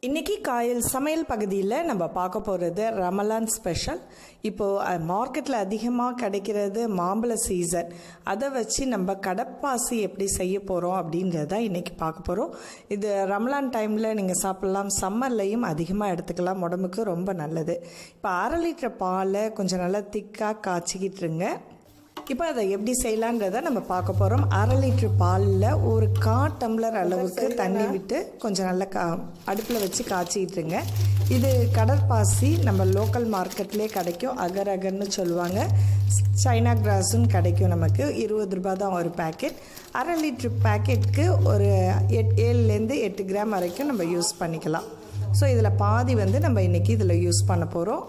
இன்றைக்கி காயல் சமையல் பகுதியில் நம்ம பார்க்க போகிறது ரமலான் ஸ்பெஷல். இப்போது மார்க்கெட்டில் அதிகமாக கிடைக்கிறது மாம்பழ சீசன். அதை வச்சு நம்ம கடப்பாசி எப்படி செய்ய போகிறோம் அப்படின்றத இன்றைக்கி பார்க்க போகிறோம். இது ரமலான் டைமில் நீங்கள் சாப்பிட்லாம், சம்மர்லேயும் அதிகமாக எடுத்துக்கலாம், உடம்புக்கு ரொம்ப நல்லது. இப்போ 1/2 லிட்டர் பாலை கொஞ்சம் நல்லா திக்காக காய்ச்சிக்கிட்டுருங்க. இப்போ அதை எப்படி செய்யலான்றதை நம்ம பார்க்க போகிறோம். 1/2 லிட்டர் பாலில் ஒரு 1/4 டம்ளர் அளவுக்கு தண்ணி விட்டு கொஞ்சம் நல்லா அடுப்பில் வச்சு காய்ச்சிக்கிட்டுருங்க. இது கடற்பாசி நம்ம லோக்கல் மார்க்கெட்லேயே கிடைக்கும். அகர்னு சொல்லுவாங்க. சைனா கிராஸும் கிடைக்கும். நமக்கு 20 ரூபா தான் ஒரு பேக்கெட். 1/2 லிட்டர் பேக்கெட்டுக்கு ஒரு 7லேருந்து 8 கிராம் வரைக்கும் நம்ம யூஸ் பண்ணிக்கலாம். ஸோ இதில் பாதி நம்ம இன்றைக்கி இதில் யூஸ் பண்ண போகிறோம்.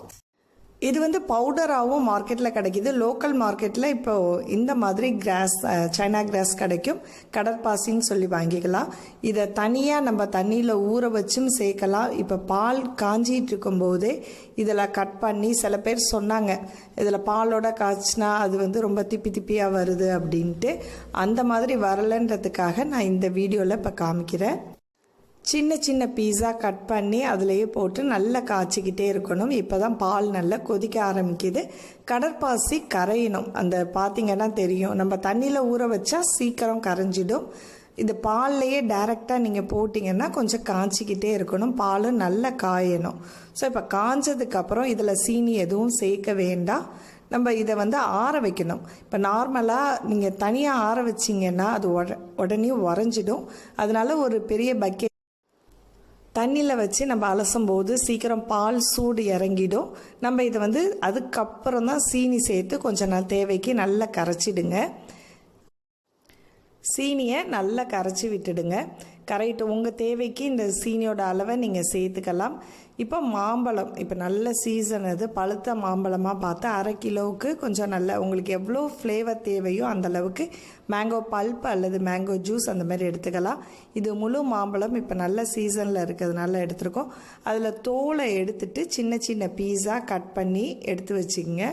இது பவுடராகவும் மார்க்கெட்டில் கிடைக்கிது. லோக்கல் மார்க்கெட்டில் இப்போது இந்த மாதிரி கிராஸ், சைனா கிராஸ் கிடைக்கும். கடற்பாசின்னு சொல்லி வாங்கிக்கலாம். இதை தனியாக நம்ம தண்ணியில் ஊற வச்சும் சேர்க்கலாம். இப்போ பால் காஞ்சிட்டு இருக்கும்போதே இதில் கட் பண்ணி, சில பேர் சொன்னாங்க இதில் பாலோட காய்ச்சினா அது ரொம்ப திப்பி திப்பியாக வருது அப்படின்ட்டு. அந்த மாதிரி வரலைன்றதுக்காக நான் இந்த வீடியோவில் இப்போ காமிக்கிறேன். சின்ன சின்ன பீஸா கட் பண்ணி அதிலேயே போட்டு நல்லா காய்ச்சிக்கிட்டே இருக்கணும். இப்போ தான் பால் நல்லா கொதிக்க ஆரம்பிக்குது. கடற்பாசி கரையணும். அந்த பார்த்திங்கன்னா தெரியும், நம்ம தண்ணியில் ஊற வச்சா சீக்கிரம் கரைஞ்சிடும். இது பால்லையே டைரெக்டாக நீங்கள் போட்டிங்கன்னா கொஞ்சம் காய்ச்சிக்கிட்டே இருக்கணும். பாலும் நல்லா காயணும். ஸோ இப்போ காய்ஞ்சதுக்கப்புறம் இதில் சீனி எதுவும் சேர்க்க வேண்டாம். நம்ம இதை ஆற வைக்கணும். இப்போ நார்மலாக நீங்கள் தனியாக ஆற வச்சிங்கன்னா அது உடனே உறைஞ்சிடும். அதனால ஒரு பெரிய பக்கெட் தண்ணியில் வச்சு நம்ம அலசும் போது சீக்கிரம் பால் சூடு இறங்கிடும். நம்ம இதை அதுக்கப்புறம் தான் சீனி சேர்த்து கொஞ்சம் நாள் தேவைக்கு நல்லா கரைச்சிடுங்க. சீனியை நல்லா கரைச்சி விட்டுடுங்க. கரையிட்டு உங்கள் தேவைக்கு இந்த சீனியோட அளவை நீங்கள் சேர்த்துக்கலாம். இப்போ மாம்பழம், இப்போ நல்ல சீசன், அது பழுத்த மாம்பழமாக பார்த்து 1/2 கிலோவுக்கு கொஞ்சம் நல்ல உங்களுக்கு எவ்வளோ ஃப்ளேவர் தேவையோ அந்தளவுக்கு மேங்கோ பல்ப் அல்லது மேங்கோ ஜூஸ் அந்த மாதிரி எடுத்துக்கலாம். இது முழு மாம்பழம் இப்போ நல்ல சீசனில் இருக்கிறதுனால எடுத்துருக்கோம். அதில் தோலை எடுத்துட்டு சின்ன சின்ன பீஸாக கட் பண்ணி எடுத்து வச்சுக்கோங்க.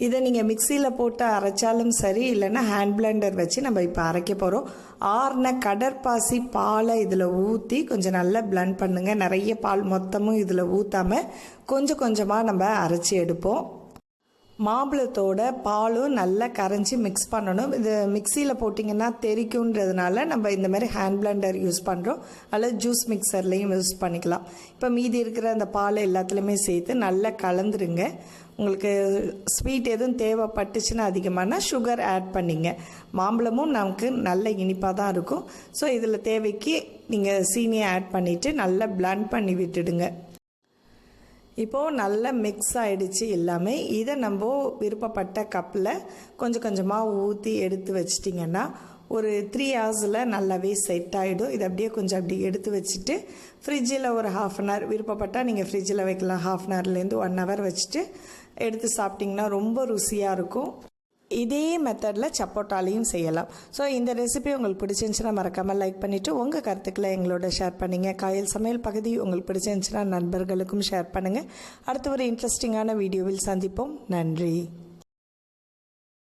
இதை நீங்கள் மிக்சியில் போட்டு அரைச்சாலும் சரி, இல்லைன்னா ஹேண்ட் பிளெண்டர் வச்சு நம்ம இப்போ அரைக்க போகிறோம். ஆறின கடற்பாசி பாலை இதில் ஊற்றி கொஞ்சம் நல்லா பிளெண்ட் பண்ணுங்கள். நிறைய பால் மொத்தமும் இதில் ஊற்றாமல் கொஞ்சம் கொஞ்சமாக நம்ம அரைச்சி எடுப்போம். மாம்பழத்தோட பாலும் நல்லா கரைஞ்சி மிக்ஸ் பண்ணணும். இது மிக்சியில் போட்டிங்கன்னா தெரிக்குன்றதுனால நம்ம இந்த மாதிரி ஹேண்ட் பிளெண்டர் யூஸ் பண்ணுறோம். அல்லது ஜூஸ் மிக்சர்லேயும் யூஸ் பண்ணிக்கலாம். இப்போ மீதி இருக்கிற அந்த பால் எல்லாத்துலேயுமே சேர்த்து நல்லா கலந்துருங்க. உங்களுக்கு ஸ்வீட் எதுவும் தேவைப்பட்டுச்சுன்னா அதிகமான சுகர் ஆட் பண்ணிங்க. மாம்பழமும் நமக்கு நல்ல இனிப்பாக தான் இருக்கும். ஸோ இதில் தேவைக்கு நீங்கள் சீனியை ஆட் பண்ணிவிட்டு நல்லா பிளெண்ட் பண்ணி விட்டுடுங்க. இப்போது நல்லா மிக்ஸ் ஆகிடுச்சு எல்லாமே. இதை நம்ம விருப்பப்பட்ட கப்பில் கொஞ்சம் கொஞ்சமாக ஊற்றி எடுத்து வச்சிட்டிங்கன்னா ஒரு 3 ஹவர்ஸில் நல்லாவே செட் ஆகிடும். இது அப்படியே கொஞ்சம் அப்படி எடுத்து வச்சுட்டு ஃப்ரிட்ஜில் ஒரு 1/2 hour விருப்பப்பட்டால் நீங்கள் ஃப்ரிட்ஜில் வைக்கலாம். 1/2 hourலேருந்து 1 hour வச்சுட்டு எடுத்து சாப்பிட்டிங்கன்னா ரொம்ப ருசியாக இருக்கும். இதே மெத்தடில் சப்போட்டாலையும் செய்யலாம். ஸோ இந்த ரெசிபி உங்களுக்கு பிடிச்சிருந்துச்சுன்னா மறக்காமல் லைக் பண்ணிவிட்டு உங்கள் கருத்துக்களை எங்களோட ஷேர் பண்ணிங்க. காயல் சமையல் பகுதி உங்களுக்கு பிடிச்சிருந்துச்சுன்னா நண்பர்களுக்கும் ஷேர் பண்ணுங்கள். அடுத்த ஒரு இன்ட்ரெஸ்டிங்கான வீடியோவில் சந்திப்போம். நன்றி.